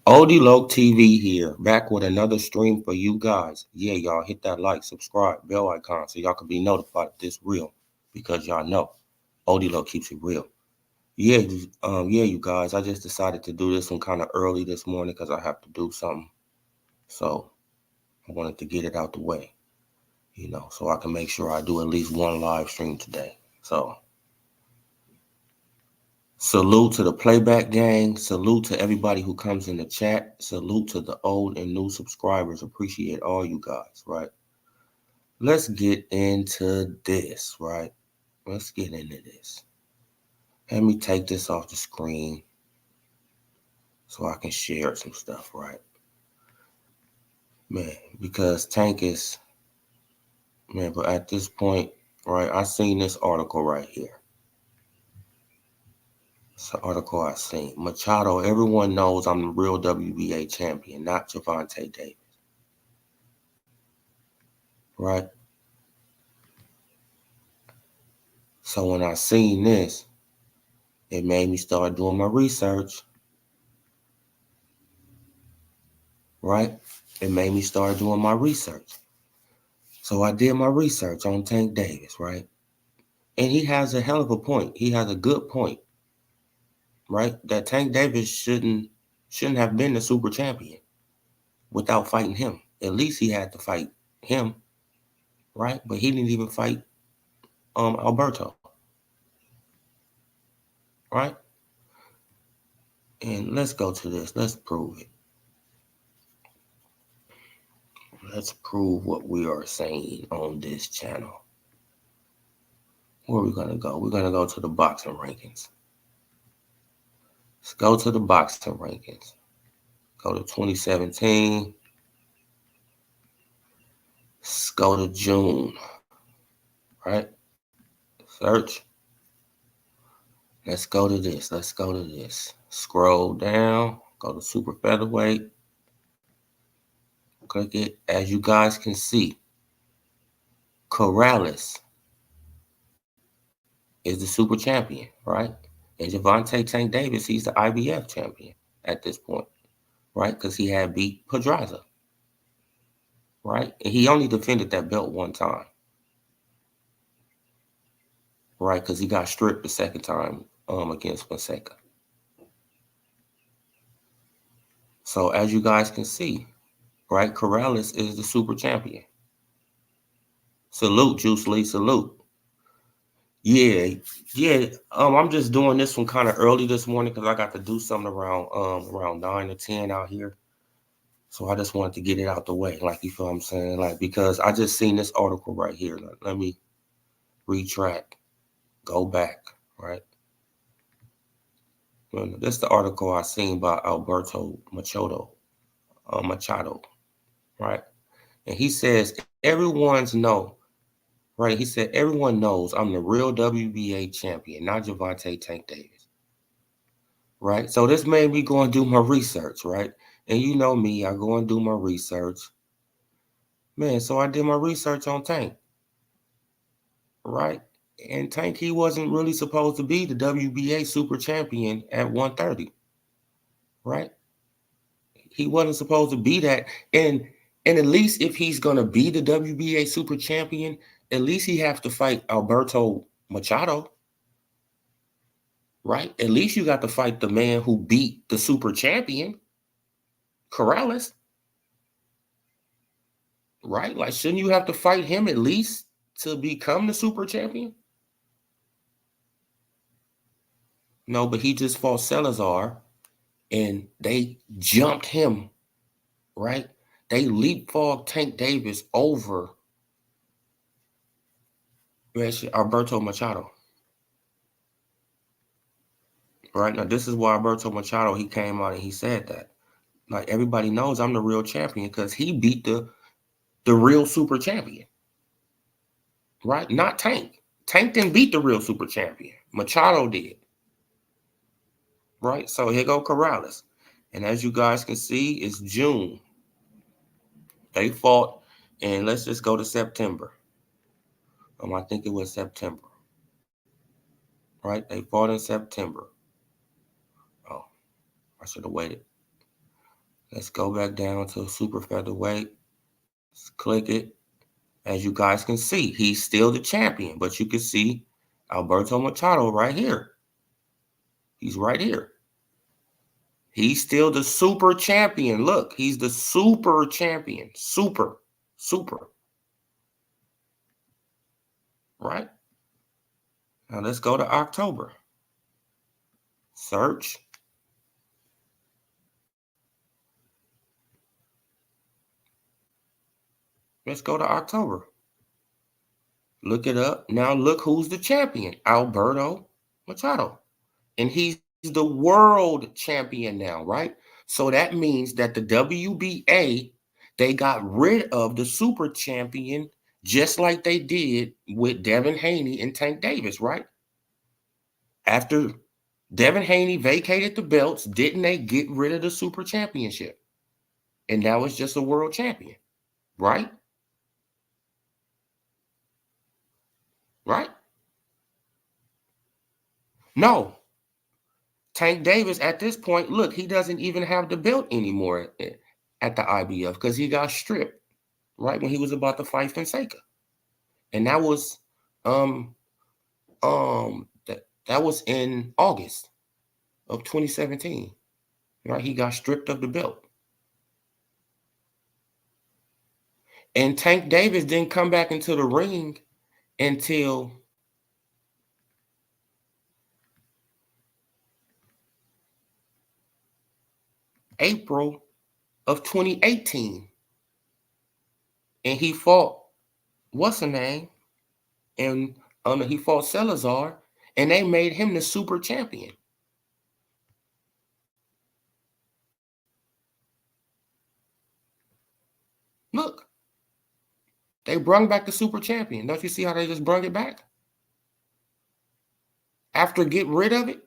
Odie TV here, back with another stream for you guys. Yeah, y'all hit that like, subscribe, bell icon so y'all can be notified if this real. Because y'all know Odie keeps it real. Yeah, you guys. I just decided to do this one kind of early this morning because I have to do something. So I wanted to get it out the way, so I can make sure I do at least one live stream today. So salute to the playback gang. Salute to everybody who comes in the chat. Salute to the old and new subscribers. Appreciate all you guys, right? Let's get into this, right? Let's get into this. Let me take this off the screen so I can share some stuff, right? Man, because Tank is, man, but at this point, right, I seen this article right here. It's an article I seen. Machado, everyone knows I'm the real WBA champion, not Gervonta Davis. Right? So when I seen this, it made me start doing my research. Right? It made me start doing my research. So I did my research on Tank Davis, right? And he has a hell of a point. He has a good point. Right? That Tank Davis shouldn't have been the super champion without fighting him. At least he had to fight him, right? But he didn't even fight Alberto, right? And let's go to this. Let's prove it. Let's prove what we are saying on this channel. Where are we going to go? We're going to go to the boxing rankings. Let's go to the boxing rankings. Go to 2017. Let's go to June. Right? Search. Let's go to this. Let's go to this. Scroll down. Go to super featherweight. Click it. As you guys can see, Corrales is the super champion, right? And Gervonta Tank Davis, he's the IBF champion at this point, right? Because he had beat Pedraza, right? And he only defended that belt one time, right? Because he got stripped the second time against Fonseca. So as you guys can see, right, Corrales is the super champion. Salute, Juice Lee, salute. Yeah. I'm just doing this one kind of early this morning because I got to do something around 9 or 10 out here. So I just wanted to get it out the way, like, you feel what I'm saying? Like, because I just seen this article right here. Let me retract, go back, right? This is the article I seen by Alberto Machado, right? And he says, right? He said, everyone knows I'm the real WBA champion, not Gervonta Tank Davis, right? So this made me go and do my research, right? And you know me, I go and do my research. Man, so I did my research on Tank, right? And Tank, he wasn't really supposed to be the WBA super champion at 130, right? He wasn't supposed to be that. And at least if he's going to be the WBA super champion, at least he have to fight Alberto Machado, right? At least you got to fight the man who beat the super champion, Corrales, right? Like, shouldn't you have to fight him at least to become the super champion? No, but he just fought Salazar, and they jumped him, right? They leapfrogged Tank Davis over Alberto Machado. Right now, this is why Alberto Machado, he came out and he said that. Like, everybody knows I'm the real champion because he beat the real super champion. Right? Not Tank. Tank didn't beat the real super champion. Machado did. Right? So here go Corrales. And as you guys can see, it's June. They fought, and let's just go to September. I think it was September. Right? They fought in September. Oh, I should have waited. Let's go back down to super featherweight. Let's click it. As you guys can see, he's still the champion, but you can see Alberto Machado right here. He's right here. He's still the super champion. Look, he's the super champion. Super. Right? Now let's go to October. Search. Let's go to October. Look it up. Now look who's the champion. Alberto Machado. And he's the world champion now, right? So that means that the WBA, they got rid of the super champion just like they did with Devin Haney and Tank Davis, right? After Devin Haney vacated the belts, didn't they get rid of the super championship? And now it's just a world champion, right? Right? No. Tank Davis at this point, look, he doesn't even have the belt anymore at the IBF because he got stripped, right, when he was about to fight Fonseca. And that was that was in August of 2017. Right? He got stripped of the belt. And Tank Davis didn't come back into the ring until April of 2018. And he fought, what's her name? And he fought Salazar, and they made him the super champion. Look, they brung back the super champion. Don't you see how they just brung it back? After getting rid of it,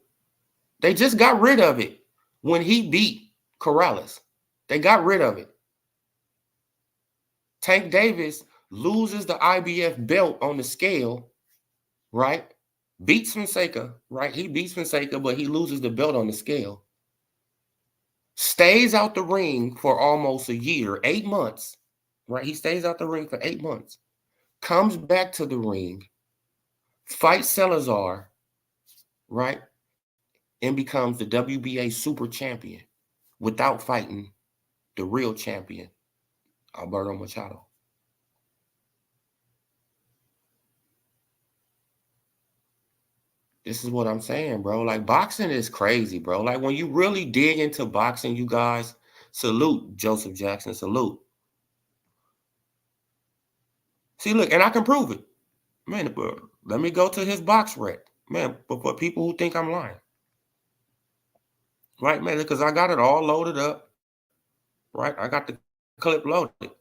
they just got rid of it when he beat Corrales. They got rid of it. Tank Davis loses the IBF belt on the scale, right? Beats Fonseca, right? He beats Fonseca, but he loses the belt on the scale. Stays out the ring for almost a year, 8 months, right? He stays out the ring for 8 months. Comes back to the ring, fights Salazar, right? And becomes the WBA super champion without fighting the real champion, Alberto Machado. This is what I'm saying, bro. Like, boxing is crazy, bro. Like, when you really dig into boxing, you guys, salute Joseph Jackson, salute. See, look, and I can prove it. Man, let me go to his box rec. Man, but for people who think I'm lying. Right, man, because I got it all loaded up. Right, I got the clip loaded.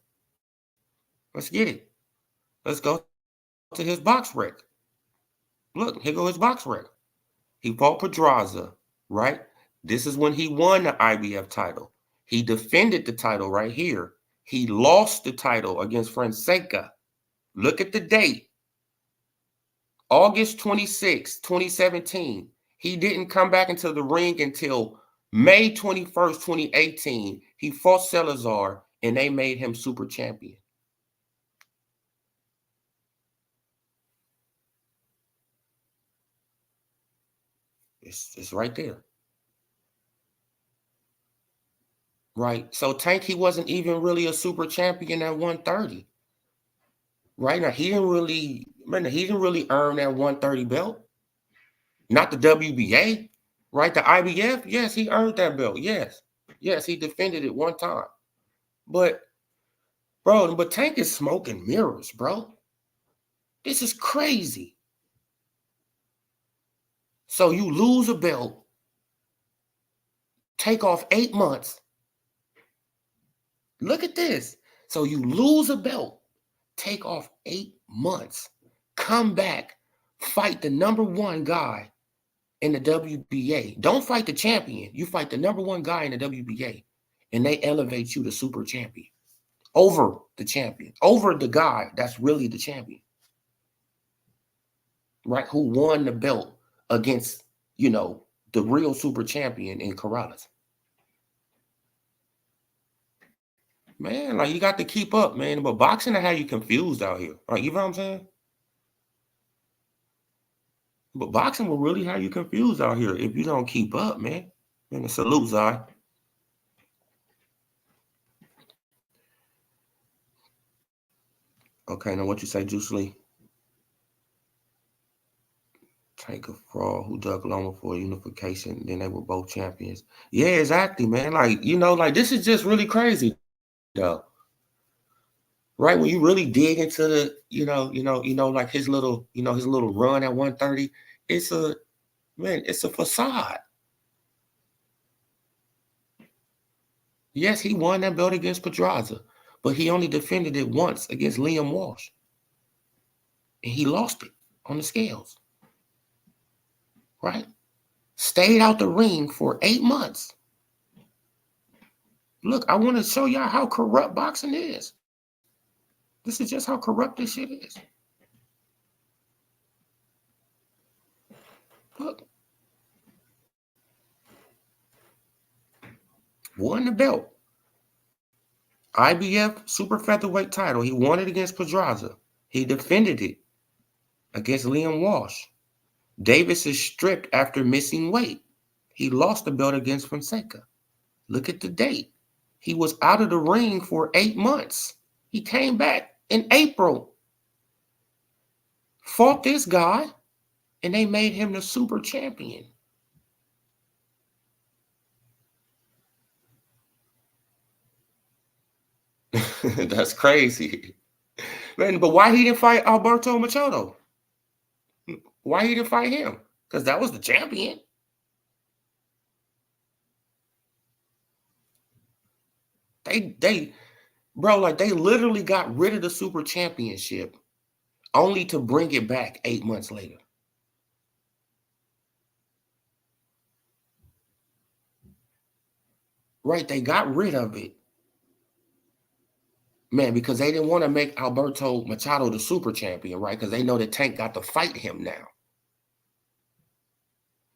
Let's get it. Let's go to his box rec. Look, here goes his box rec. He fought Pedraza, right? This is when he won the IBF title. He defended the title right here. He lost the title against Fonseca. Look at the date. August 26, 2017. He didn't come back into the ring until May 21st, 2018. He fought Salazar, and they made him super champion. It's right there. Right. So Tank, he wasn't even really a super champion at 130. Right now, he didn't really earn that 130 belt. Not the WBA, right? The IBF, yes, he earned that belt. Yes. Yes, he defended it one time. But Tank is smoking mirrors, bro. This is crazy. So you lose a belt, take off 8 months. Look at this. So you lose a belt, take off 8 months, come back, fight the number one guy in the WBA. Don't fight the champion. You fight the number one guy in the WBA, and they elevate you to super champion over the champion, over the guy that's really the champion, right? Who won the belt against, the real super champion in Corrales. Man, like you got to keep up, man. But boxing will have you confused out here. Like, you know what I'm saying? But boxing will really have you confused out here if you don't keep up, man. And salute, Zai. Okay, now what you say, Juice Lee? Tank a fraud who dug Loma for unification. Then they were both champions. Yeah, exactly, man. Like, like this is just really crazy, though. Right? When you really dig into the, like his little run at 130, it's a facade. Yes, he won that belt against Pedraza, but he only defended it once against Liam Walsh. And he lost it on the scales. Right? Stayed out the ring for 8 months. Look, I want to show y'all how corrupt boxing is. This is just how corrupt this shit is. Look. Won the belt. IBF super featherweight title. He won it against Pedraza. He defended it against Liam Walsh. Davis is stripped after missing weight. He lost the belt against Fonseca. Look at the date. He was out of the ring for 8 months. He came back in April. Fought this guy, and they made him the super champion. That's crazy. Man, but why he didn't fight Alberto Machado? Why he didn't fight him? Because that was the champion. Bro, like they literally got rid of the super championship only to bring it back 8 months later. Right, they got rid of it. Man, because they didn't want to make Alberto Machado the super champion, right? Because they know that Tank got to fight him now.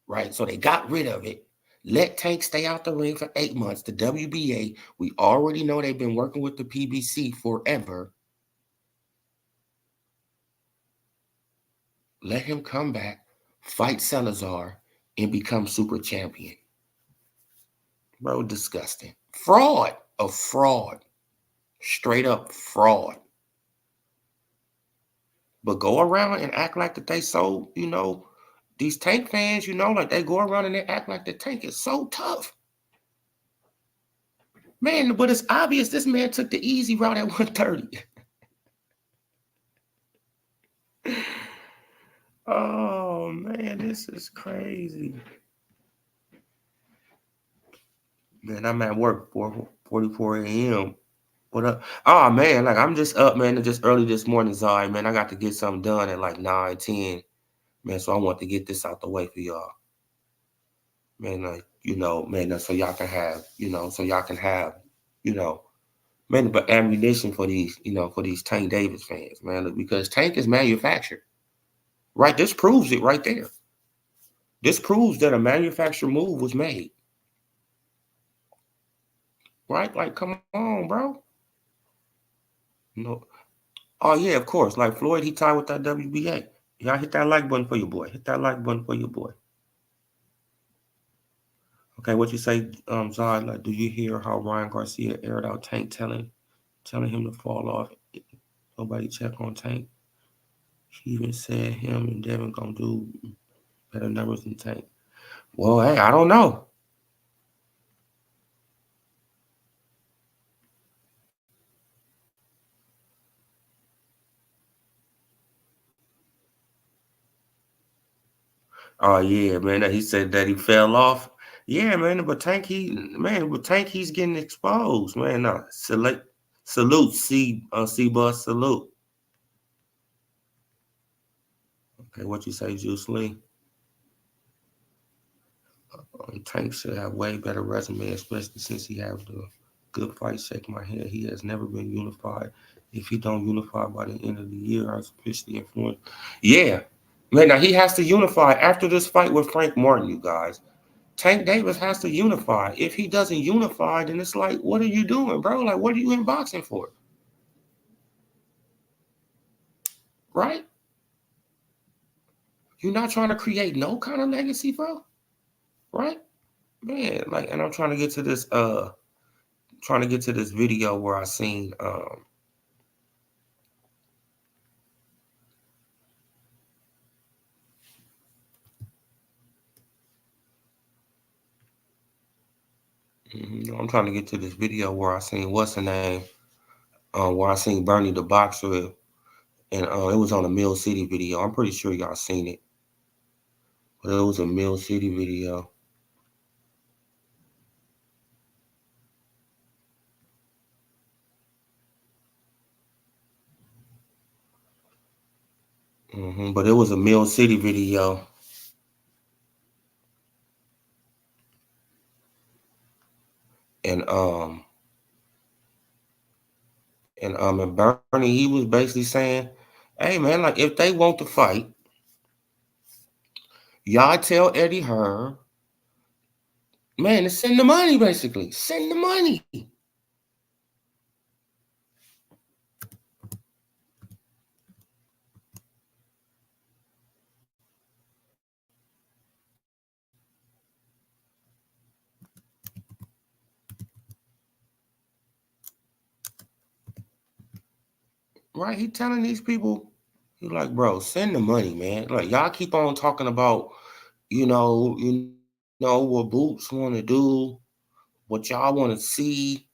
Right, so they got rid of it. Let Tank stay out the ring for 8 months. The WBA, we already know they've been working with the PBC forever. Let him come back, fight Salazar, and become super champion. Bro, disgusting. Fraud. A fraud. Straight up fraud. But go around and act like that they so, these Tank fans, like they go around and they act like the Tank is so tough. Man, but it's obvious this man took the easy route at 130. Oh, man, this is crazy. Man, I'm at work, 4:44 a.m. What up? Oh, man, like I'm just up, man, just early this morning, Zai, man. I got to get something done at like 9, 10. Man, so I want to get this out the way for y'all. Man, like, man, so y'all can have, man, but ammunition for these, for these Tank Davis fans, man, because Tank is manufactured. Right? This proves it right there. This proves that a manufactured move was made. Right? Like, come on, bro. No. Oh, yeah, of course. Like Floyd, he tied with that WBA. Y'all hit that like button for your boy. Hit that like button for your boy. Okay, what you say, Zod? Like, do you hear how Ryan Garcia aired out Tank telling him to fall off? Nobody check on Tank. He even said him and Devin gonna do better numbers than Tank. Well, hey, I don't know. Oh yeah, man. He said that he fell off. Yeah, man. But Tank, he's getting exposed, man. Salute, C Bus, salute. Okay, what you say, Juice Lee? Tank should have way better resume, especially since he has the good fight. Shake my head. He has never been unified. If he don't unify by the end of the year, I'm officially influenced. Yeah, man. Now he has to unify after this fight with Frank Martin, you guys. Tank Davis has to unify. If he doesn't unify, then it's like, what are you doing, bro? Like, what are you in boxing for? Right? You're not trying to create no kind of legacy, bro. Right? Man, like, and I'm trying to get to this video where I seen I'm trying to get to this video where I seen what's the name, where I seen Bernie the boxer, and it was on a Mill City video. I'm pretty sure y'all seen it, but it was a Mill City video. But it was a Mill City video, and Bernie, he was basically saying, "Hey man, like if they want to fight, y'all tell Eddie Hearn, man, to send the money. Basically, send the money." Right? He telling these people, he like, bro, send the money, man. Like y'all keep on talking about, what Boots want to do, what y'all want to see,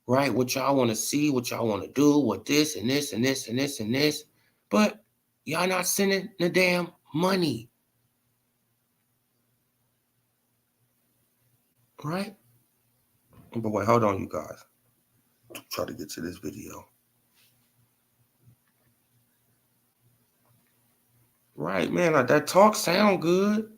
right? What y'all want to see, what y'all want to do, what this and this and this and this and this, but y'all not sending the damn money, right? But wait, hold on, you guys. Try to get to this video. Right, man, like that talk sound good.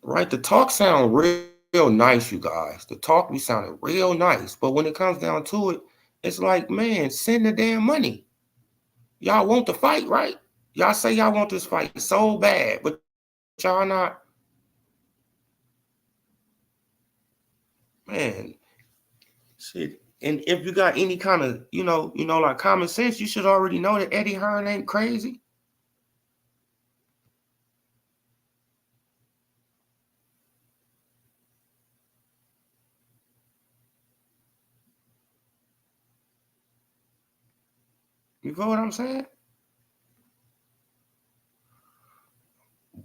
Right, the talk sound real nice, you guys. The talk be sounding real nice, but when it comes down to it, it's like, man, send the damn money. Y'all want the fight, right? Y'all say y'all want this fight so bad, but y'all not, man. Shit. And if you got any kind of, like common sense, you should already know that Eddie Hearn ain't crazy. You feel what I'm saying?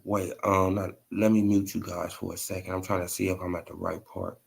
Wait, now, let me mute you guys for a second. I'm trying to see if I'm at the right part.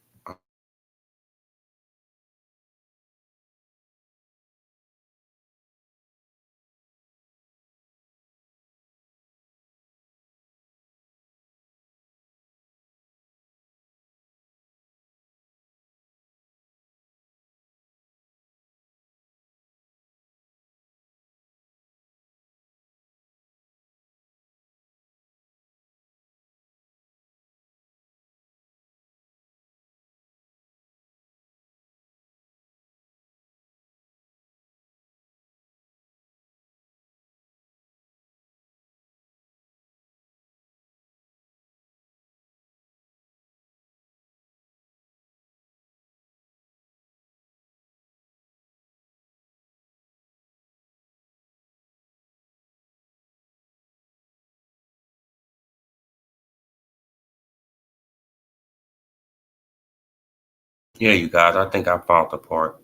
Yeah, you guys, I think I found the part.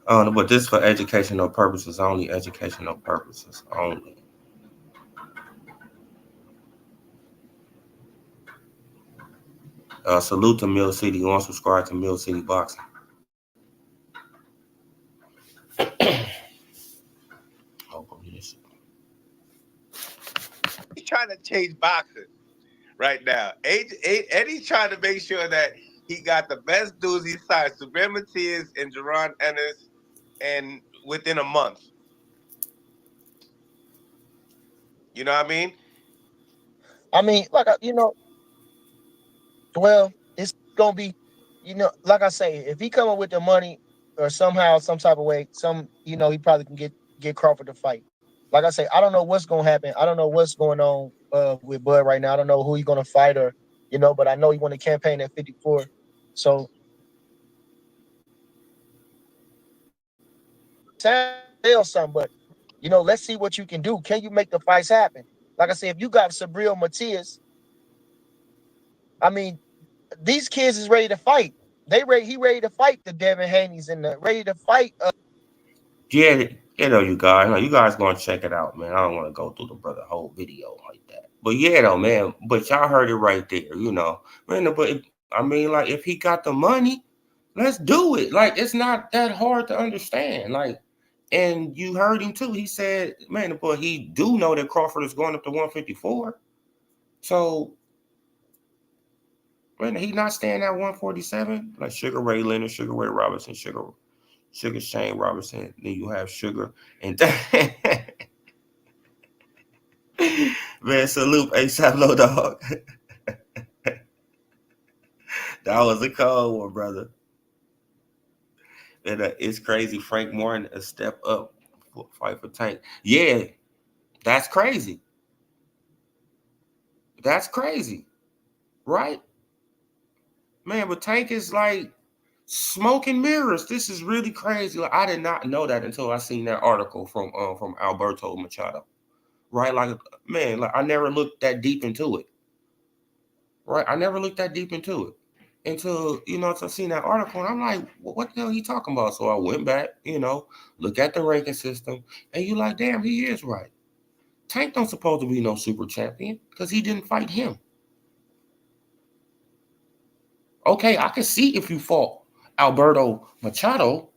But this for educational purposes only. Educational purposes only. Salute to Mill City. You want to subscribe to Mill City Boxing? He's trying to change boxing right now. Eddie's trying to make sure that he got the best dudes. He signed Subriel Matias and Jerron Ennis, and within a month. You know what I mean? I mean, well, it's gonna be, like I say, if he come up with the money or somehow, some type of way, he probably can get Crawford to fight. Like I say, I don't know what's gonna happen. I don't know what's going on with Bud right now. I don't know who he's gonna fight or But I know he won the campaign at 54. So sell something, but let's see what you can do. Can you make the fights happen? Like I said, if you got Sabril Matias, I mean, these kids is ready to fight. He ready to fight the Devin Haney's and ready to fight. Yeah, you guys gonna check it out, man. I don't want to go through the brother whole video like that. But yeah, though, man. But y'all heard it right there, man. But I mean, like, if he got the money, let's do it. Like, it's not that hard to understand. Like, and you heard him too. He said, man, but he do know that Crawford is going up to 154. So, man, he not staying at 147. Like Sugar Ray Leonard, Sugar Ray Robinson, Sugar Shane Robinson. Then you have Sugar and man, salute ASAP Low Dog. That was a cold one, brother. And it's crazy. Frank Martin a step up for fight for Tank. Yeah, that's crazy. That's crazy, right? Man, but Tank is like smoke and mirrors. This is really crazy. Like, I did not know that until I seen that article from Alberto Machado. Right? Like, man, like I never looked that deep into it. Right? I never looked that deep into it until I seen that article, and I'm like, well, what the hell are he talking about? So I went back, look at the ranking system, and you like, damn, he is right. Tank don't supposed to be no super champion because he didn't fight him. Okay, I can see if you fought Alberto Machado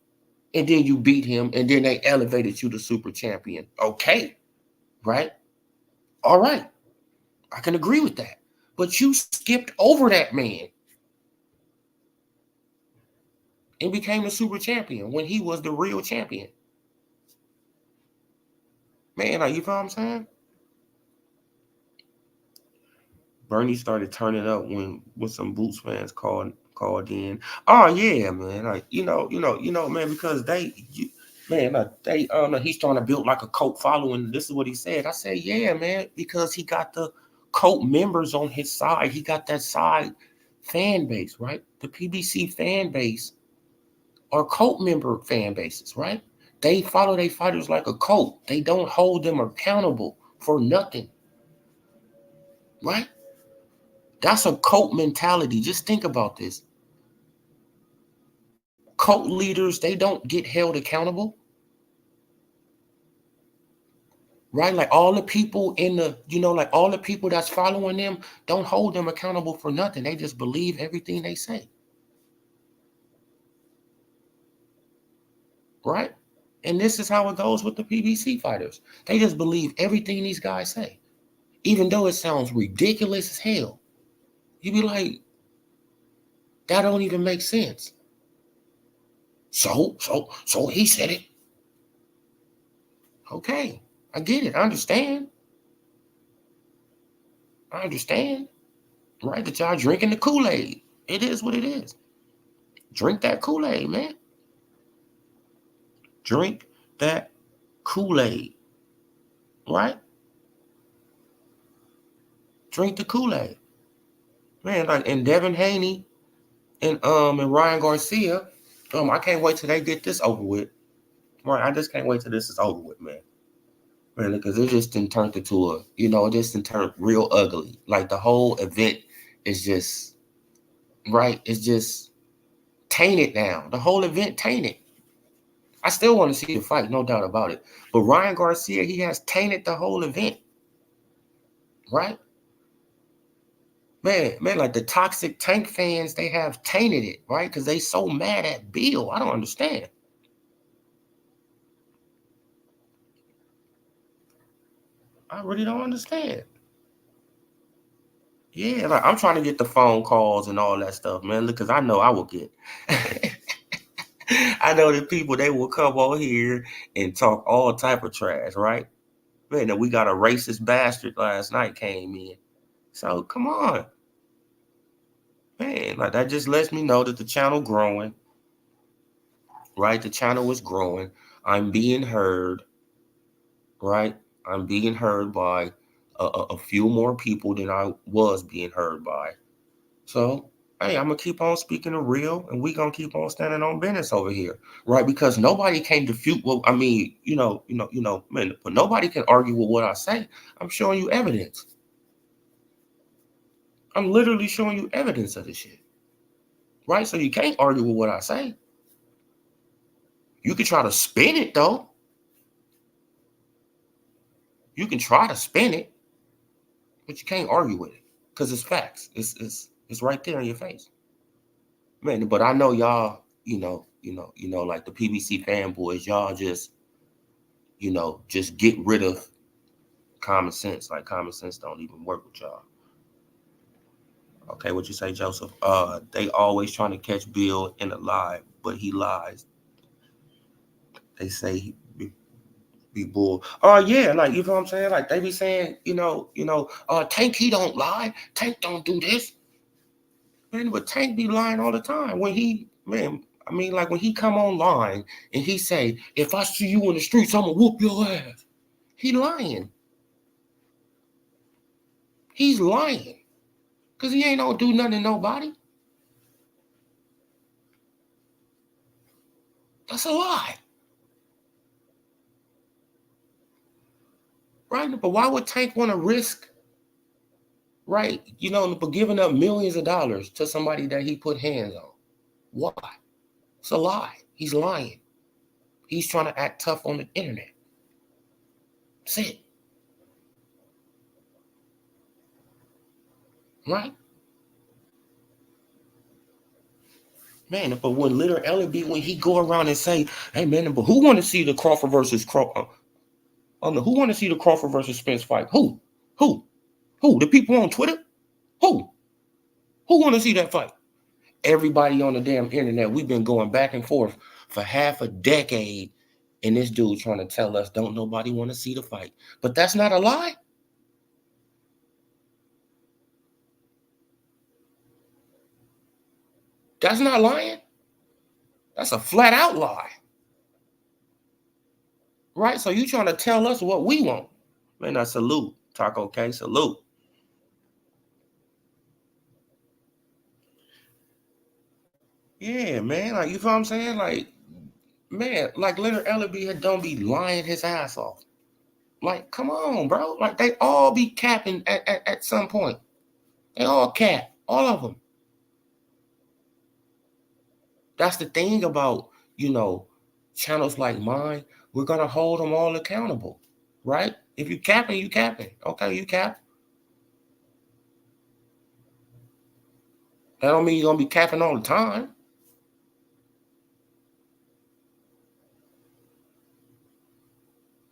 and then you beat him and then they elevated you to super champion. Okay, right? All right, I can agree with that. But you skipped over that man and became the super champion when he was the real champion. Man, like, you feel what I'm saying? Bernie started turning up when some Boots fans called in. Oh yeah, man. Like, man, because he's trying to build like a cult following. This is what he said. I said, yeah, man, because he got the cult members on his side. He got that side fan base, right? The PBC fan base are cult member fan bases, right? They follow their fighters like a cult. They don't hold them accountable for nothing, right? That's a cult mentality. Just think about this. Cult leaders, they don't get held accountable. Right? Like all the people like all the people that's following them don't hold them accountable for nothing. They just believe everything they say. Right? And this is how it goes with the PBC fighters. They just believe everything these guys say. Even though it sounds ridiculous as hell. You be like, that don't even make sense. So he said it. Okay, I get it. I understand. Right? That y'all drinking the Kool-Aid. It is what it is. Drink that Kool-Aid, man. Drink that Kool-Aid. Right? Drink the Kool-Aid. Man, like, and Devin Haney and Ryan Garcia, I can't wait till they get this over with. Right, I just can't wait till this is over with, man. Man, because it just didn't turn into it just didn't turn real ugly. Like, the whole event is just, right, it's just tainted now. The whole event tainted. I still want to see the fight, no doubt about it. But Ryan Garcia, he has tainted the whole event. Right? Man, like the toxic Tank fans, they have tainted it, right? Because they so mad at Bill. I don't understand. I really don't understand. Yeah, like, I'm trying to get the phone calls and all that stuff, man, because I know I will get. I know the people, they will come on here and talk all type of trash, right? Man, we got a racist bastard last night came in. So come on. Man, like, that just lets me know that the channel growing. Right? The channel is growing. I'm being heard. Right? I'm being heard by a few more people than I was being heard by. So, hey, I'm gonna keep on speaking the real, and we gonna keep on standing on business over here, right? Because nobody can refute what I mean. Man, but nobody can argue with what I say. I'm showing you evidence. I'm literally showing you evidence of this shit, right? So you can't argue with what I say. You can try to spin it though. You can try to spin it, but you can't argue with it because it's facts. It's right there in your face, man. But I know y'all, like the PBC fanboys, y'all just, just get rid of common sense. Like common sense don't even work with y'all. Okay, what you say, Joseph? They always trying to catch Bill in a lie, but he lies. They say he be bull. Oh yeah, like you know what I'm saying? Like they be saying, Tank he don't lie. Tank don't do this. Man, but Tank be lying all the time. When he, man, I mean, like when he come online and he say, if I see you in the streets, I'm gonna whoop your ass. He lying. He's lying. Because he ain't gonna do nothing to nobody. That's a lie. Right? But why would Tank want to risk, right, for giving up millions of dollars to somebody that he put hands on? Why? It's a lie. He's lying. He's trying to act tough on the internet. That's it. Right? Man, but when Little Ellerby, when he go around and say, hey man, but who want to see the Crawford versus Crawford? Who want to see the Crawford versus Spence fight? Who? The people on Twitter? Who want to see that fight? Everybody on the damn internet. We've been going back and forth for half a decade, and this dude trying to tell us don't nobody want to see the fight. But that's not a lie. That's not lying. That's a flat out lie. Right? So you trying to tell us what we want. Man, I salute. Taco K, salute. Yeah, man. Like, you know what I'm saying? Like, man, like Little Ellerby don't be lying his ass off. Like, come on, bro. Like, they all be capping at some point. They all cap. All of them. That's the thing about, channels like mine. We're going to hold them all accountable, right? If you capping, you capping. Okay, you cap. That don't mean you're going to be capping all the time.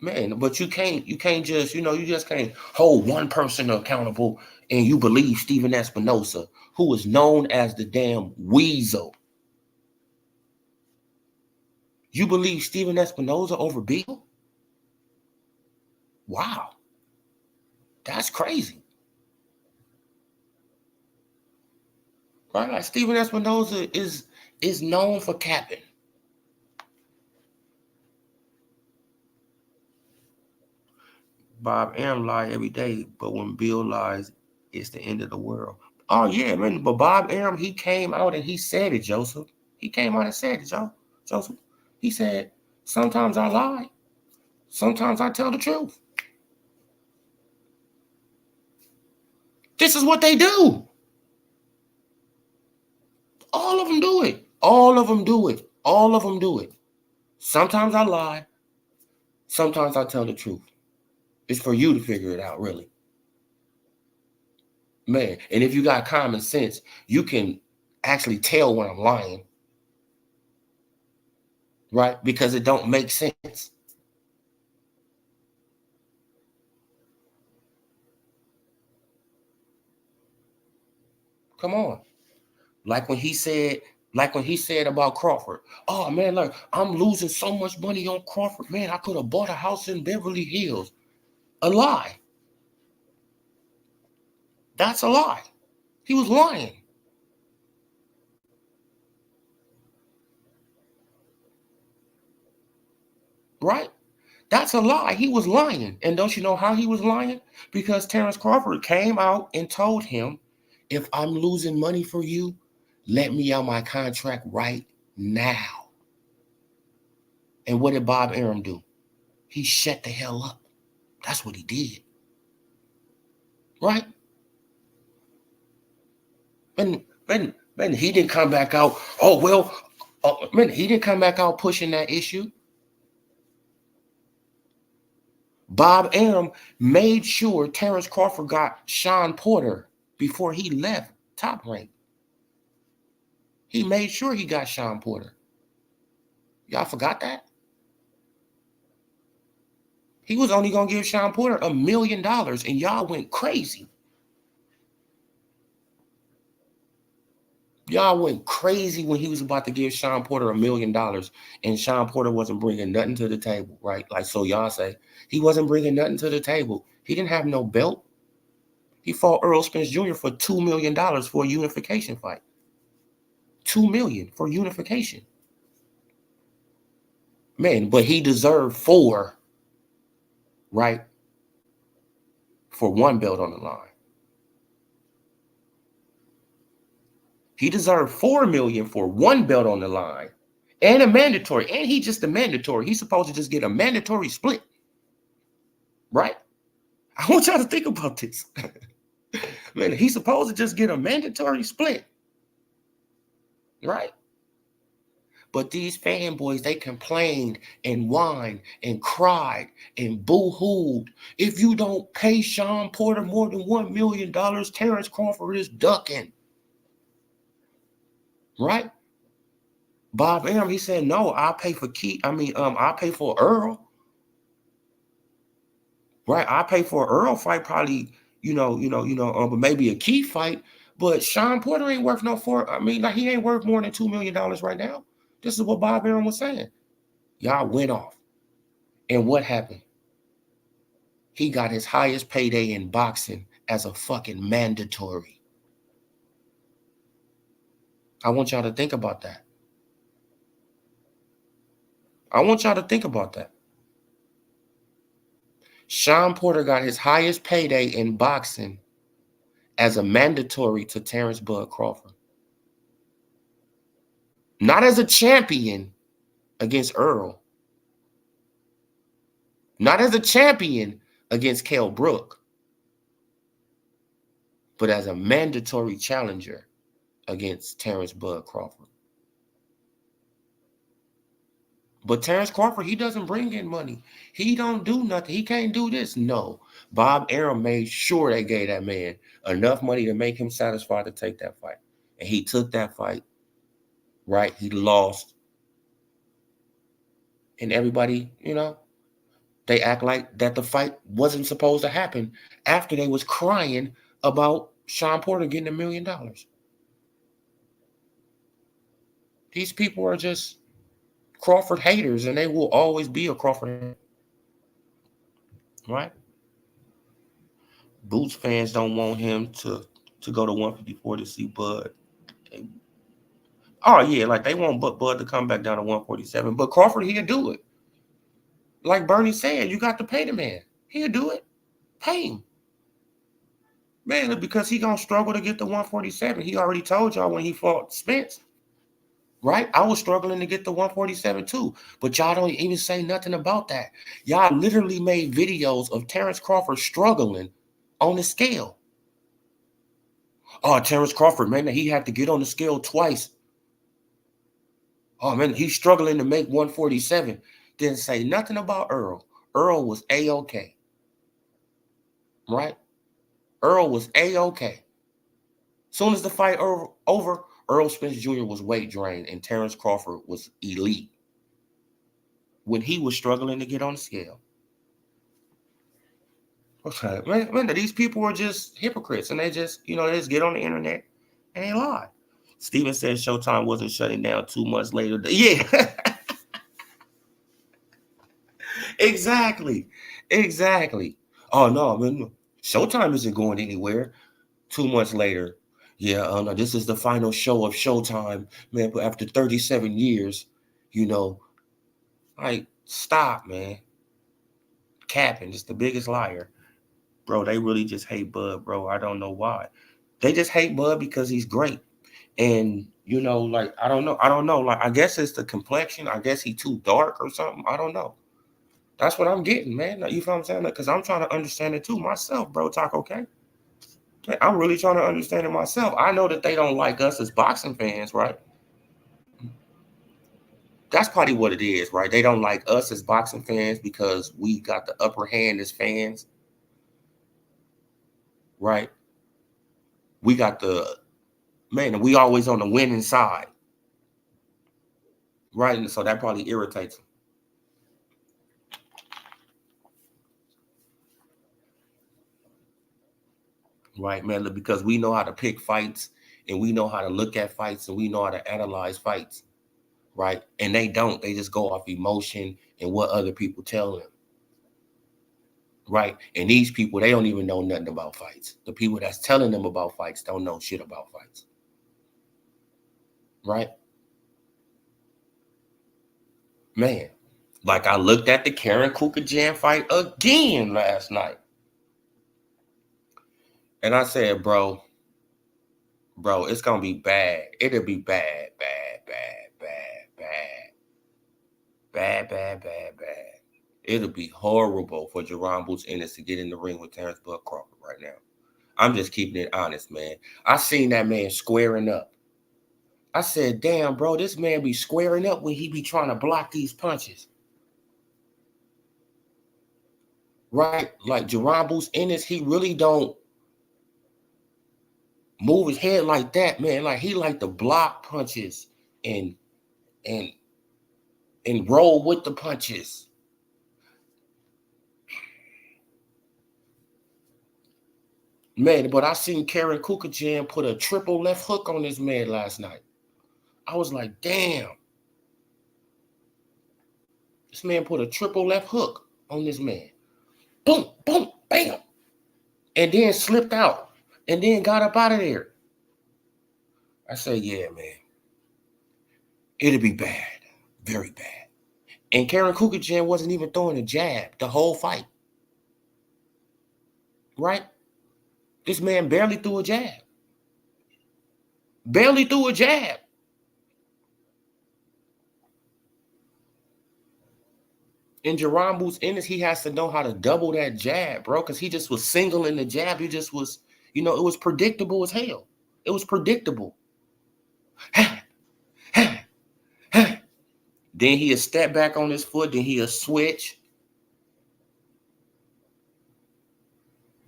Man, but you can't just, you just can't hold one person accountable and you believe Stephen Espinosa, who is known as the damn weasel. You believe Stephen Espinosa over Bill? Wow. That's crazy. Right? Like Stephen Espinosa is known for capping. Bob Arum lies every day, but when Bill lies, it's the end of the world. Oh yeah, man. But Bob Arum, he came out and he said it, Joseph. He came out and said it, Joseph. He said, sometimes I lie. Sometimes I tell the truth. This is what they do. All of them do it. All of them do it. All of them do it. Sometimes I lie. Sometimes I tell the truth. It's for you to figure it out, really. Man, and if you got common sense, you can actually tell when I'm lying. Right? Because it don't make sense. Come on. Like when he said about Crawford. Oh man, like I'm losing so much money on Crawford. Man, I could have bought a house in Beverly Hills. A lie. That's a lie. He was lying. Right? That's a lie. He was lying. And don't you know how he was lying? Because Terrence Crawford came out and told him, if I'm losing money for you, let me out my contract right now. And what did Bob Arum do? He shut the hell up. That's what he did. Right? Man, he didn't come back out. Oh, well, man, he didn't come back out pushing that issue. Bob Arum made sure Terrence Crawford got Sean Porter before he left Top Rank. He made sure he got Sean Porter. Y'all forgot that? He was only going to give Sean Porter $1 million, and y'all went crazy. Y'all went crazy when he was about to give Sean Porter $1 million, and Sean Porter wasn't bringing nothing to the table, right? Like, so y'all say, he wasn't bringing nothing to the table. He didn't have no belt. He fought Earl Spence Jr. for $2 million for a unification fight. $2 million for unification. Man, but he deserved 4, right? For 1 belt on the line. He deserved $4 million for 1 belt on the line and a mandatory. And he just a mandatory. He's supposed to just get a mandatory split. Right? I want y'all to think about this. Man, he's supposed to just get a mandatory split. Right? But these fanboys, they complained and whined and cried and boo-hooed. If you don't pay Sean Porter more than $1 million, Terrence Crawford is ducking. Right? Bob Arum, he said, no, I'll pay for I'll pay for Earl. Right? I'll pay for Earl fight, probably, but maybe a key fight. But Sean Porter ain't worth no he ain't worth more than $2 million right now. This is what Bob Arum was saying. Y'all went off. And what happened? He got his highest payday in boxing as a fucking mandatory. I want y'all to think about that. Sean Porter got his highest payday in boxing as a mandatory to Terrence Bud Crawford. Not as a champion against Earl. Not as a champion against Kell Brook. But as a mandatory challenger against Terrence Bud Crawford. But Terrence Crawford, he doesn't bring in money. He don't do nothing. He can't do this. No. Bob Arum made sure they gave that man enough money to make him satisfied to take that fight. And he took that fight. Right? He lost. And everybody, they act like that the fight wasn't supposed to happen after they was crying about Sean Porter getting $1 million. These people are just Crawford haters, and they will always be a Crawford hater. Right? Boots fans don't want him to go to 154 to see Bud. Oh, yeah, like they want Bud to come back down to 147. But Crawford, he'll do it. Like Bernie said, you got to pay the man. He'll do it. Pay him. Man, because he going to struggle to get to 147. He already told y'all when he fought Spence. Right? I was struggling to get to 147 too. But y'all don't even say nothing about that. Y'all literally made videos of Terrence Crawford struggling on the scale. Oh, Terrence Crawford, man, he had to get on the scale twice. Oh, man, he's struggling to make 147. Didn't say nothing about Earl. Earl was A-OK. Right? Earl was A-OK. Soon as the fight over, Earl Spence Jr. was weight drained and Terrence Crawford was elite when he was struggling to get on the scale. Okay, man, these people are just hypocrites, and they just get on the internet and they lie. Steven said Showtime wasn't shutting down 2 months later. Yeah. Exactly. Oh, no, man, Showtime isn't going anywhere. 2 months later, yeah, no, this is the final show of Showtime, man, but after 37 years, like, stop, man. Capping, just the biggest liar. Bro, they really just hate Bud, bro. I don't know why. They just hate Bud because he's great. And you know, like I don't know. Like I guess it's the complexion. I guess he too dark or something. I don't know. That's what I'm getting, man. Like, you feel what I'm saying? Because I'm trying to understand it too myself, bro. Talk okay? I'm really trying to understand it myself. I know that they don't like us as boxing fans, right? That's probably what it is, right? They don't like us as boxing fans because we got the upper hand as fans, right? We got the man, we always on the winning side, right? And so that probably irritates them. Right, man, because we know how to pick fights and we know how to look at fights and we know how to analyze fights, right? And they don't. They just go off emotion and what other people tell them, right? And these people, they don't even know nothing about fights. The people that's telling them about fights don't know shit about fights, right? Man, like I looked at the Karen Kukajan fight again last night. And I said, bro, it's going to be bad. It'll be bad. It'll be horrible for Jerron Boots Ennis to get in the ring with Terrence Bud Crawford right now. I'm just keeping it honest, man. I seen that man squaring up. I said, damn, bro, this man be squaring up when he be trying to block these punches. Right? Like Jerron Boots Ennis, he really don't move his head like that, man. Like he like to block punches and roll with the punches. Man, but I seen Karen Kukajan put a triple left hook on this man last night. I was like, damn. This man put a triple left hook on this man. Boom, boom, bam. And then slipped out. And then got up out of there. I said, yeah, man. It'll be bad. Very bad. And Karen Kukajan wasn't even throwing a jab the whole fight. Right? This man barely threw a jab. Barely threw a jab. And Jerron Boots Ennis, he has to know how to double that jab, bro, because he just was singling the jab. He just was, it was predictable as hell. It was predictable. Then he'll step back on his foot, then he'll switch.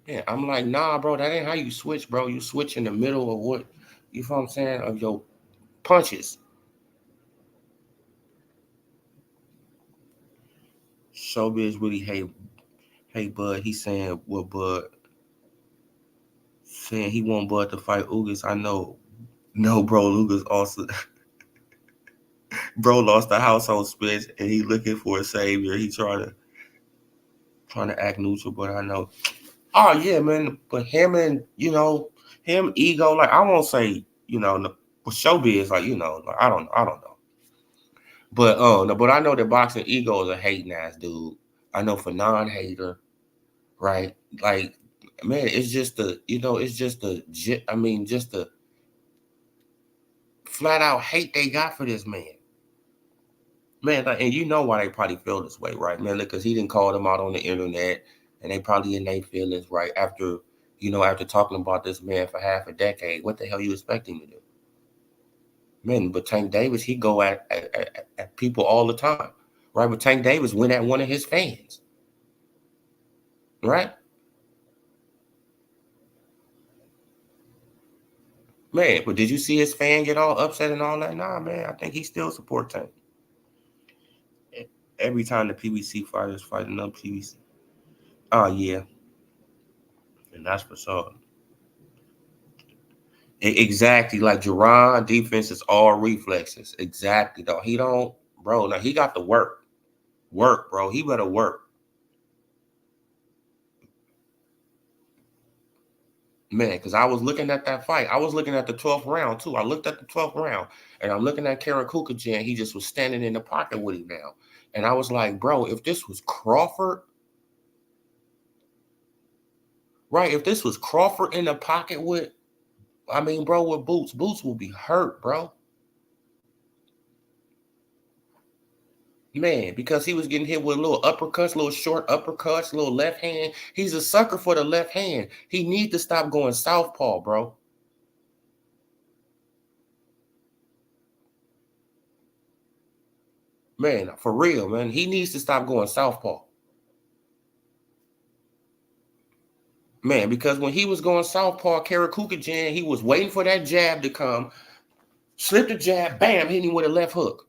Yeah, I'm like, nah, bro, that ain't how you switch, bro. You switch in the middle of what, you know what I'm saying, of your punches. Showbiz really hate Bud. He's saying what Bud saying he want Bud to fight Ugas. I know. No, bro, Ugas also bro lost the household spits and he looking for a savior. He trying to act neutral, but I know. Oh yeah, man. But him and him ego, like I won't say, but showbiz, like like, I don't know. But no, but I know that boxing ego is a hating ass dude. I know for non-hater, right? Like, man, it's just just the flat out hate they got for this man. Man, like, and you know why they probably feel this way, right, man? Because he didn't call them out on the internet, and they probably in their feelings, right? After talking about this man for half a decade, what the hell you expect him to do? Man, but Tank Davis, he go at people all the time, right? But Tank Davis went at one of his fans, right? Man, but did you see his fan get all upset and all that? Nah, man, I think he still supports Tank. Every time the PBC fighters fight another PBC. Oh, yeah. And that's for sure. Exactly. Like Jerron, defense is all reflexes. Exactly, though. He don't, bro. Now he got to work. Work, bro. He better work. Man, because I was looking at that fight. I was looking at the 12th round, too. I looked at the 12th round, and I'm looking at Karen Kukajan. He just was standing in the pocket with him now. And I was like, bro, if this was Crawford, right? If this was Crawford in the pocket with I mean, bro, with Boots will be hurt, bro. Man, because he was getting hit with little uppercuts, little short uppercuts, little left hand. He's a sucker for the left hand. He needs to stop going southpaw, bro. Man, for real, man. He needs to stop going southpaw. Man, because when he was going southpaw, Karakukajan, he was waiting for that jab to come, slipped the jab, bam, hit him with a left hook.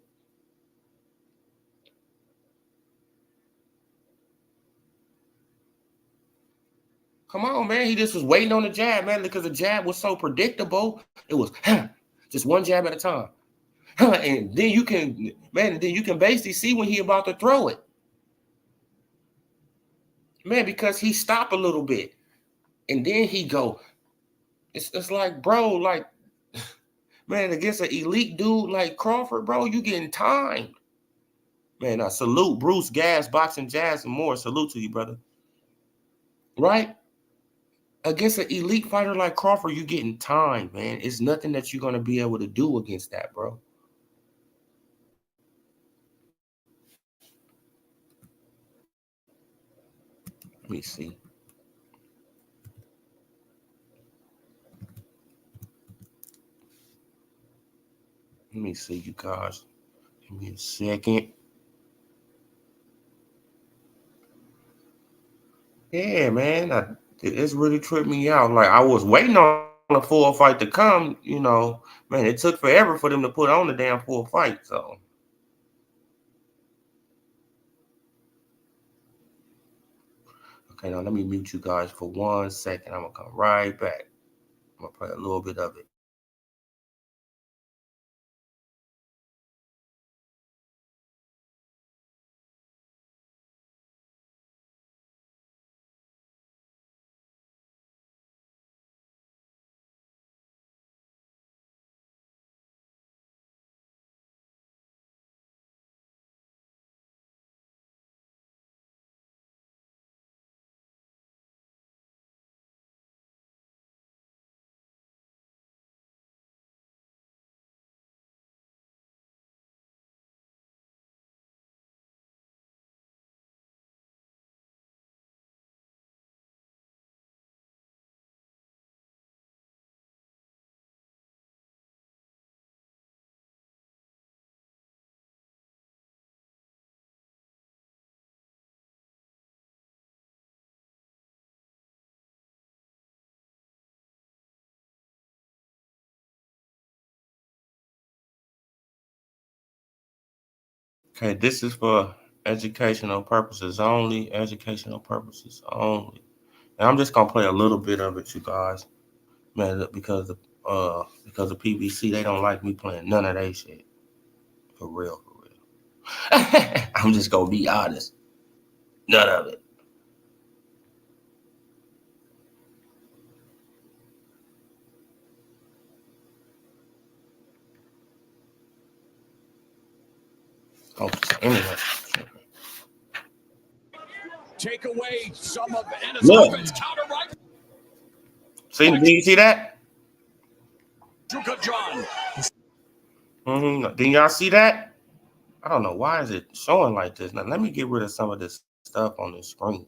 Come on, man. He just was waiting on the jab, man, because the jab was so predictable. It was just one jab at a time. And then you can, man, then you can basically see when he about to throw it. Man, because he stopped a little bit. And then he go. It's like, bro, like, man, against an elite dude like Crawford, bro, you getting timed. Man, I salute Bruce, Gas, Boxing, Jazz, and more. Salute to you, brother. Right? Against an elite fighter like Crawford, you getting time, man. It's nothing that you're going to be able to do against that, bro. Let me see. Let me see, you guys. Give me a second. Yeah, man. It's really tripped me out. Like, I was waiting on a full fight to come, you know. Man, it took forever for them to put on the damn full fight, so. Okay, now let me mute you guys for 1 second. I'm going to come right back. I'm going to play a little bit of it. Okay, this is for educational purposes only. Educational purposes only. And I'm just gonna play a little bit of it, you guys. Man, because of PBC, they don't like me playing none of that shit. For real, for real. I'm just gonna be honest. None of it. Oh, anyway. Take away some of Ennis' Look. offense. Counter right. Did you see that? John. Did y'all see that? I don't know why is it showing like this. Now let me get rid of some of this stuff on the screen.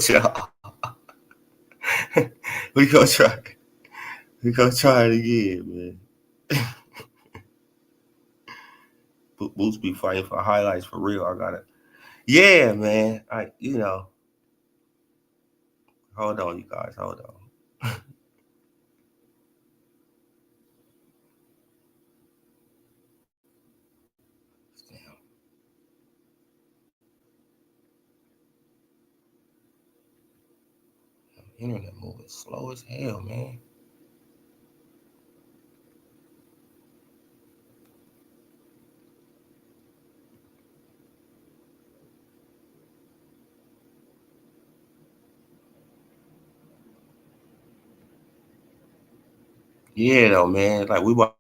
y'all. we gonna try. We gonna try it again, man. Boots be fighting for highlights for real. I gotta. Yeah, man. Hold on, you guys. Hold on. Damn. Internet moving slow as hell, man. Yeah, though, man. Like we were.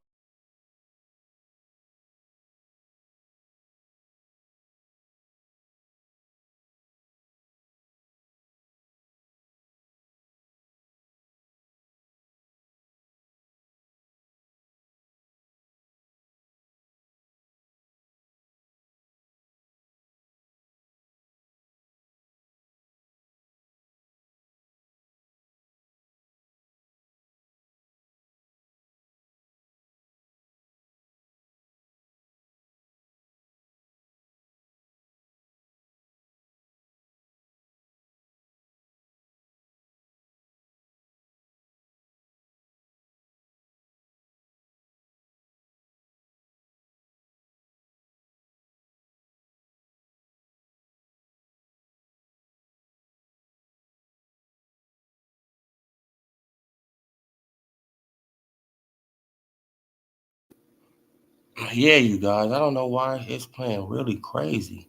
Yeah, you guys. I don't know why it's playing really crazy.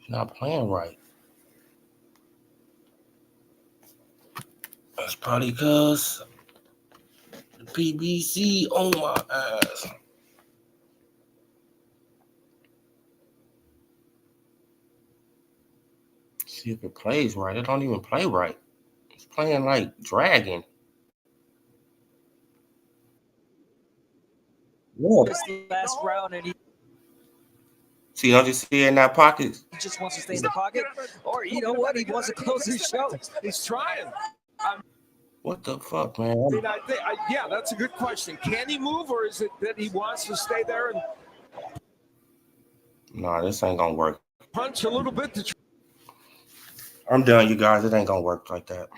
It's not playing right. That's probably because the PBC on my ass. See if it plays right. It don't even play right. It's playing like Dragon. Yeah. This last round, and he See, don't you see it in that pocket? just wants to stay in the pocket, or you know what? He wants to close his show. He's trying. What the fuck, man? Yeah, that's a good question. Can he move, or is it that he wants to stay there and Nah, this ain't gonna work. punch a little bit? I'm done, you guys. It ain't gonna work like that.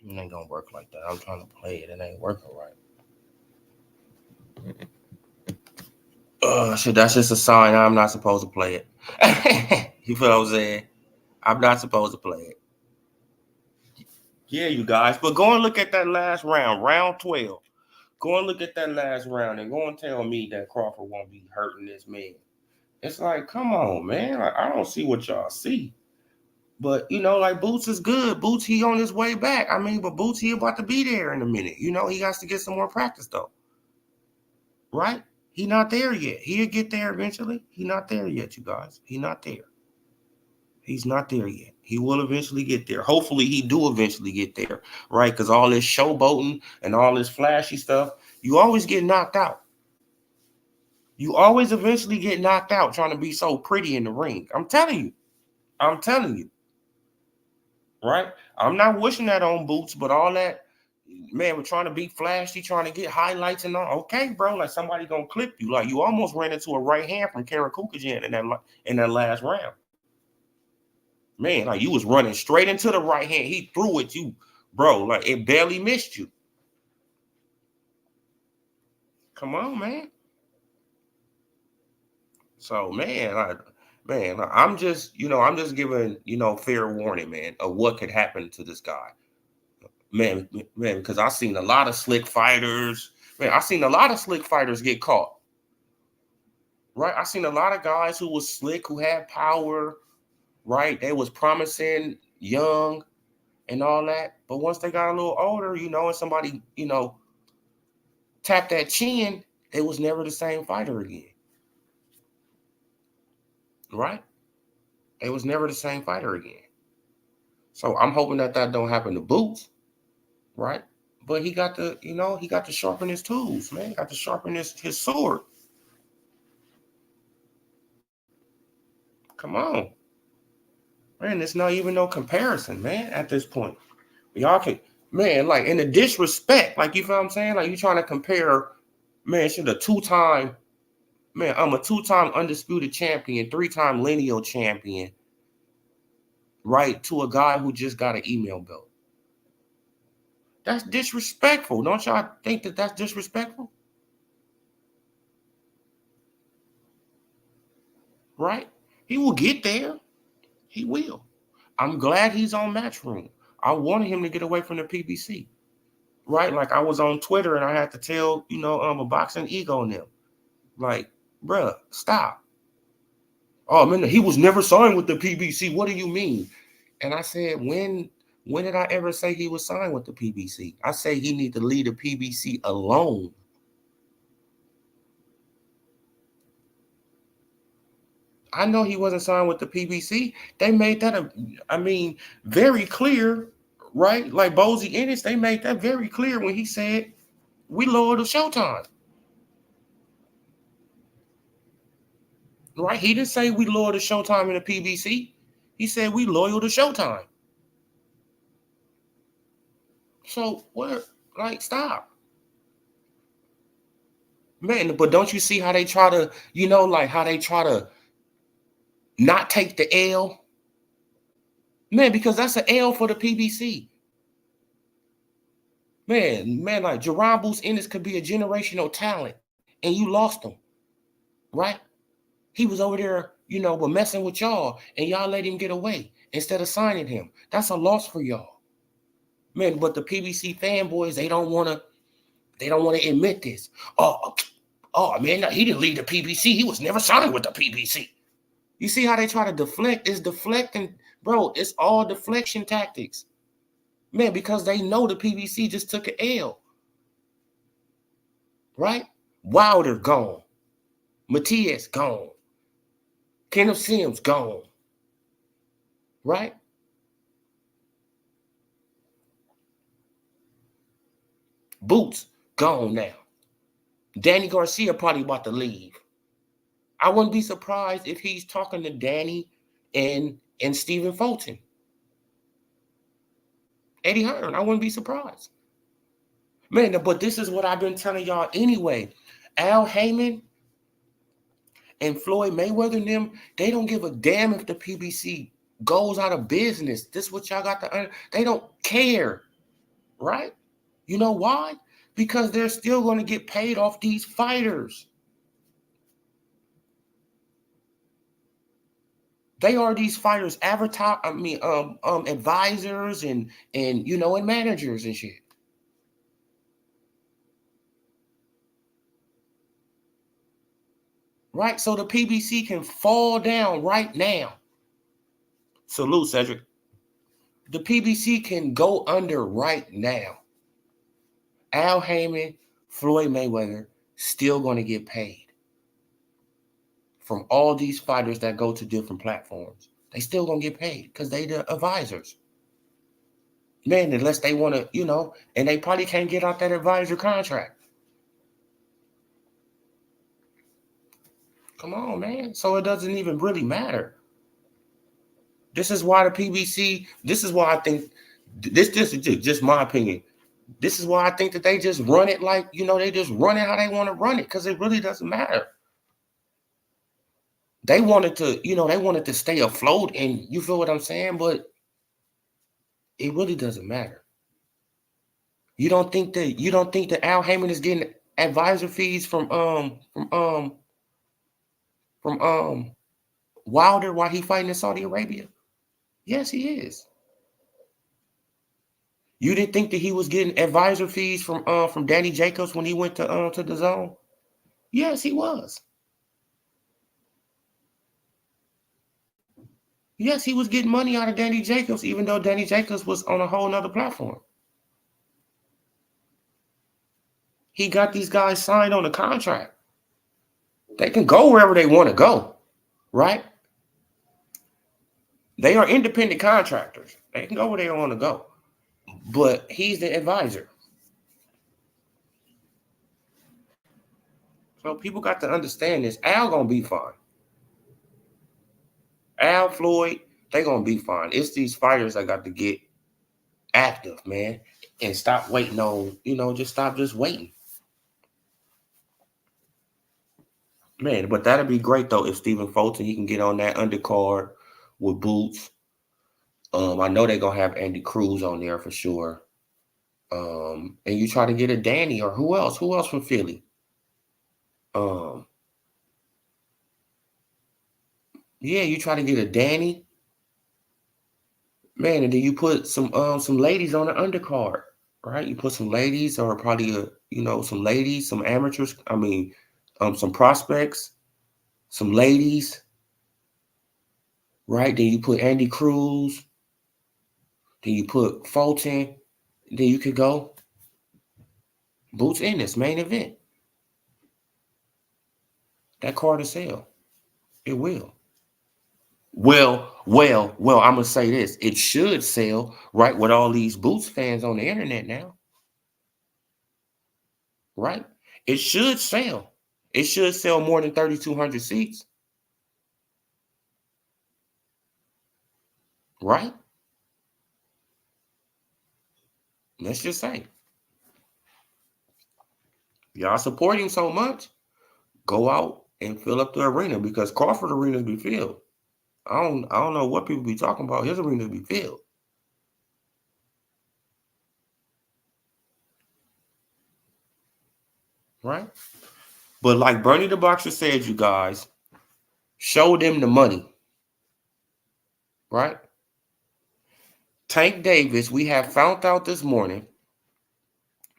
It ain't gonna work like that. I'm trying to play it. It ain't working right. Shit, that's just a sign I'm not supposed to play it. You feel what I'm saying? I'm not supposed to play it. Yeah, you guys. But go and look at that last round, round 12. Go and look at that last round and go and tell me that Crawford won't be hurting this man. It's like, come on, man. Like, I don't see what y'all see. But, like Boots is good. Boots, he on his way back. I mean, but Boots, he about to be there in a minute. He has to get some more practice, though. Right? He not there yet. He'll get there eventually. He not there yet, you guys. He not there. He's not there yet. He will eventually get there. Hopefully, he do eventually get there, right? Because all this showboating and all this flashy stuff, you always get knocked out. You always eventually get knocked out trying to be so pretty in the ring. I'm telling you. Right? I'm not wishing that on Boots, but all that, man, we're trying to be flashy, trying to get highlights and all. Okay, bro, like somebody gonna clip you. Like you almost ran into a right hand from Karen Kukajan in that last round. Man, like you was running straight into the right hand. He threw it, you, bro. Like it barely missed you. Come on, man. So, man, I'm just giving, fair warning, man, of what could happen to this guy. Man, because I've seen a lot of slick fighters. Man, I've seen a lot of slick fighters get caught. Right? I've seen a lot of guys who was slick, who had power, right? They was promising, young, and all that. But once they got a little older, and somebody, tapped that chin, they was never the same fighter again. Right? They was never the same fighter again. So I'm hoping that don't happen to Boots, right? But he got to, he got to sharpen his tools, man. He got to sharpen his sword. Come on. Man, there's not even no comparison, man, at this point. Y'all can, man, like, in the disrespect, like, you feel what I'm saying? Like, you trying to compare, man, shit, I'm a two-time undisputed champion, three-time lineal champion, right, to a guy who just got an email belt. That's disrespectful. Don't y'all think that that's disrespectful? Right? He will get there. He will. I'm glad he's on Matchroom. I wanted him to get away from the PBC. Right? Like, I was on Twitter and I had to tell, a boxing ego and them. Like, bruh, stop. Oh, man, he was never signed with the PBC. What do you mean? And I said, when did I ever say he was signed with the PBC? I say he need to leave the PBC alone. I know he wasn't signed with the PBC. They made that, very clear, right? Like Bozy Ennis, they made that very clear when he said, we loyal to Showtime. Right? He didn't say we loyal to Showtime in the PBC. He said we loyal to Showtime. So what? Like, stop. Man, but don't you see how they try to, how they try to not take the L? Man, because that's an L for the PBC. Man, like Jerron Boots Ennis could be a generational talent, and you lost him, right? He was over there, messing with y'all, and y'all let him get away instead of signing him. That's a loss for y'all. Man, but the PBC fanboys, they don't want to admit this. Oh, man, he didn't leave the PBC. He was never signed with the PBC. You see how they try to deflect? It's deflecting, bro. It's all deflection tactics. Man, because they know the PBC just took an L. Right? Wilder gone. Matias gone. Kenneth Sims gone. Right? Boots gone now. Danny Garcia probably about to leave. I wouldn't be surprised if he's talking to Danny and Stephen Fulton. Eddie Hearn, I wouldn't be surprised. Man, but this is what I've been telling y'all anyway. Al Heyman and Floyd Mayweather and them, they don't give a damn if the PBC goes out of business. This is what y'all got to, they don't care, right? You know why? Because they're still going to get paid off these fighters. They are these fighters advisors and managers and shit. Right? So the PBC can fall down right now. Salute, Cedric. The PBC can go under right now. Al Heyman, Floyd Mayweather, still going to get paid from all these fighters that go to different platforms. They still going to get paid because they the advisors. Man, unless they want to, and they probably can't get out that advisor contract. Come on, man. So it doesn't even really matter. This is why the PBC, this is why I think, this is just my opinion. This is why I think that they just run it like, they just run it how they want to run it because it really doesn't matter. They wanted to stay afloat, and you feel what I'm saying? But it really doesn't matter. You don't think that Al Heyman is getting advisor fees from Wilder while he fighting in Saudi Arabia? Yes, he is. You didn't think that he was getting advisor fees from Danny Jacobs when he went to the Zone? Yes, he was. Yes, he was getting money out of Danny Jacobs, even though Danny Jacobs was on a whole nother platform. He got these guys signed on a contract. They can go wherever they want to go, right? They are independent contractors. They can go where they want to go. But he's the advisor. So people got to understand this. Al gonna be fine. Al, Floyd, They're going to be fine. It's these fighters that got to get active, man, and stop waiting on, just stop just waiting. Man, but that'd be great, though, if Stephen Fulton, he can get on that undercard with Boots. I know they're going to have Andy Cruz on there for sure. And you try to get a Danny or who else? Who else from Philly? Yeah, you try to get a Danny. Man, and then you put some ladies on the undercard, right? You put some ladies or probably some ladies, some amateurs, some prospects, some ladies, right? Then you put Andy Cruz, then you put Fulton, then you could go Boots in this main event. That card will sell. It will. Well, I'm gonna say this. It should sell, right, with all these Boots fans on the internet now. Right? It should sell. It should sell more than 3,200 seats. Right? Let's just say. Y'all support him so much, go out and fill up the arena because Crawford arenas be filled. I don't know what people be talking about. His arenas be filled. Right? But like Bernie the Boxer said, you guys, show them the money. Right? Tank Davis, we have found out this morning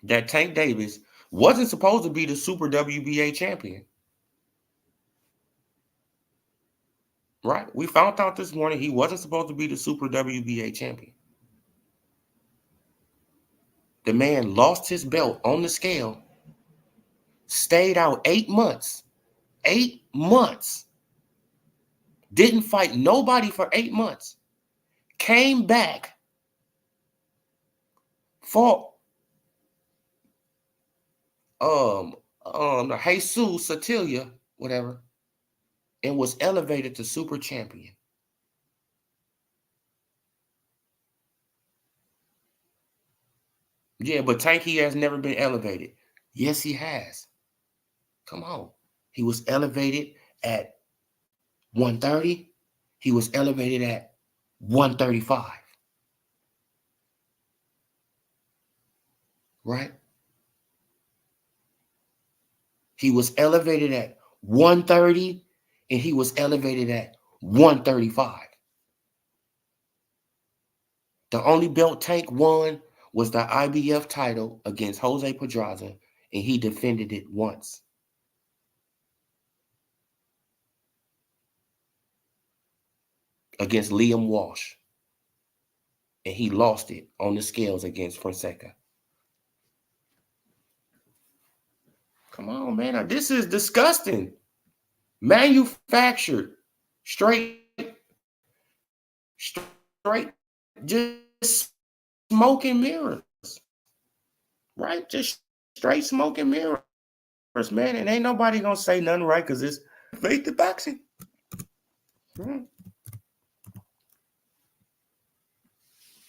that Tank Davis wasn't supposed to be the Super WBA champion. Right? We found out this morning he wasn't supposed to be the Super WBA champion. The man lost his belt on the scale, stayed out 8 months. 8 months. Didn't fight nobody for 8 months. Came back, fought Jesus Satilia, whatever, and was elevated to super champion. Yeah, but Tanky has never been elevated. Yes, he has. Come on. He was elevated at 130. He was elevated at 135. Right? He was elevated at 130 and he was elevated at 135. The only belt Tank won was the IBF title against Jose Pedraza, and he defended it once. Against Liam Walsh. And he lost it on the scales against Fonseca. Come on, man. Now, this is disgusting. Manufactured. Straight, just smoke and mirrors. Right? Just straight smoke and mirrors, man. And ain't nobody gonna say nothing, right? Because it's fake the boxing.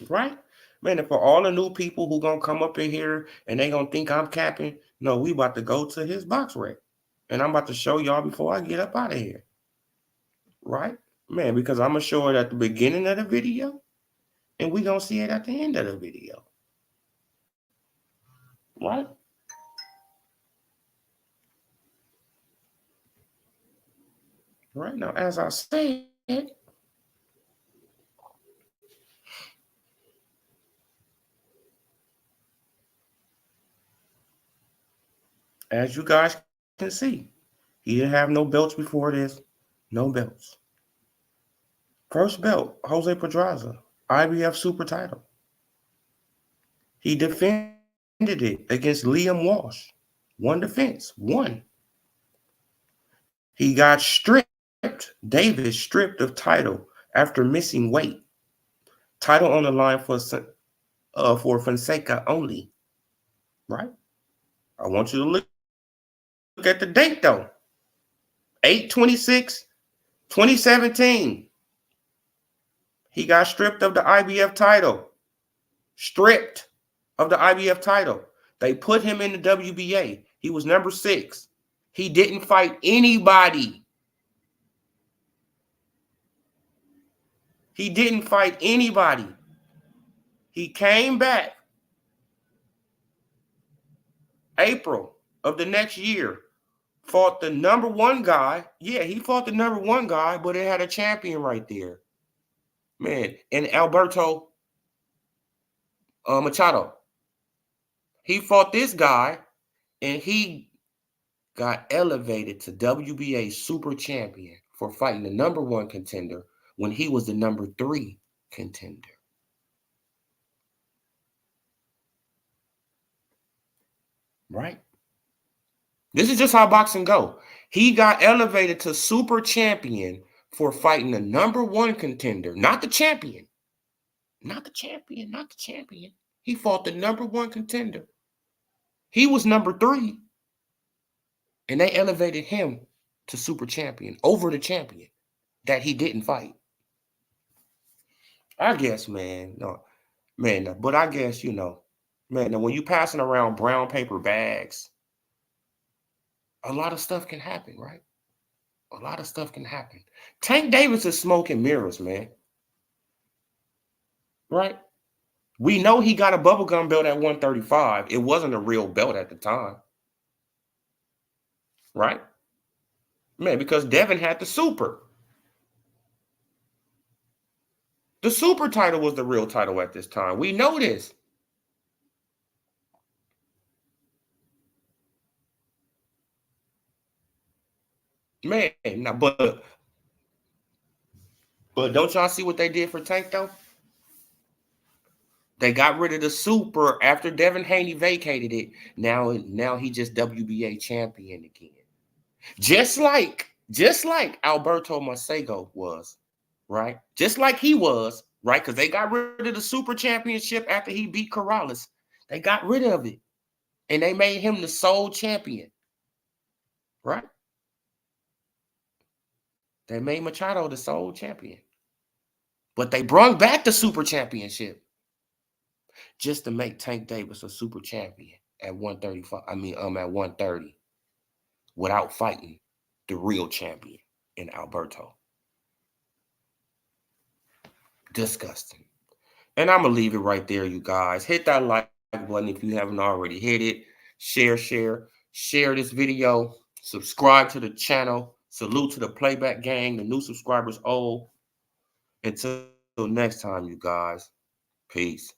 Right? Man, and for all the new people who gonna come up in here and they gonna think I'm capping, no, we about to go to his box rec. And I'm about to show y'all before I get up out of here. Right? Man, because I'm gonna show it at the beginning of the video and we gonna see it at the end of the video. Right? Right now, as I said, as you guys can see, he didn't have no belts before this. No belts. First belt, Jose Pedraza, IBF Super title. He defended it against Liam Walsh. One defense, one. He got stripped. Davis stripped of title after missing weight. Title on the line for Fonseca only. Right? I want you to look at the date though. 8/26/2017. He got stripped of the IBF title. Stripped of the IBF title. They put him in the WBA. He was number 6. He didn't fight anybody. He didn't fight anybody. He came back April of the next year, fought the number 1 guy. Yeah, he fought the number 1 guy, but it had a champion right there. Man, and Alberto Machado. He fought this guy, and he got elevated to WBA super champion for fighting the number 1 contender when he was the number 3 contender. Right? This is just how boxing go. He got elevated to super champion for fighting the number 1 contender, not the champion. Not the champion, not the champion. He fought the number 1 contender. He was number 3. And they elevated him to super champion over the champion that he didn't fight. I guess, man, no, man, but I guess, you know, man, when you passing around brown paper bags, a lot of stuff can happen, right? A lot of stuff can happen. Tank Davis is smoking mirrors, man. Right? We know he got a bubblegum belt at 135. It wasn't a real belt at the time. Right? Man, because Devin had the super. The super title was the real title at this time. We know this. Man, now, but don't y'all see what they did for Tank, though? They got rid of the super after Devin Haney vacated it. Now he just WBA champion again. Just like Alberto Masego was, right? Just like he was, right? Because they got rid of the super championship after he beat Corrales. They got rid of it. And they made him the sole champion. Right? They made Machado the sole champion. But they brought back the super championship just to make Tank Davis a super champion at 135. At 130 without fighting the real champion in Alberto. Disgusting. And I'm going to leave it right there, you guys. Hit that like button if you haven't already hit it. Share this video. Subscribe to the channel. Salute to the Playback Gang, the new subscribers old. Until next time, you guys. Peace.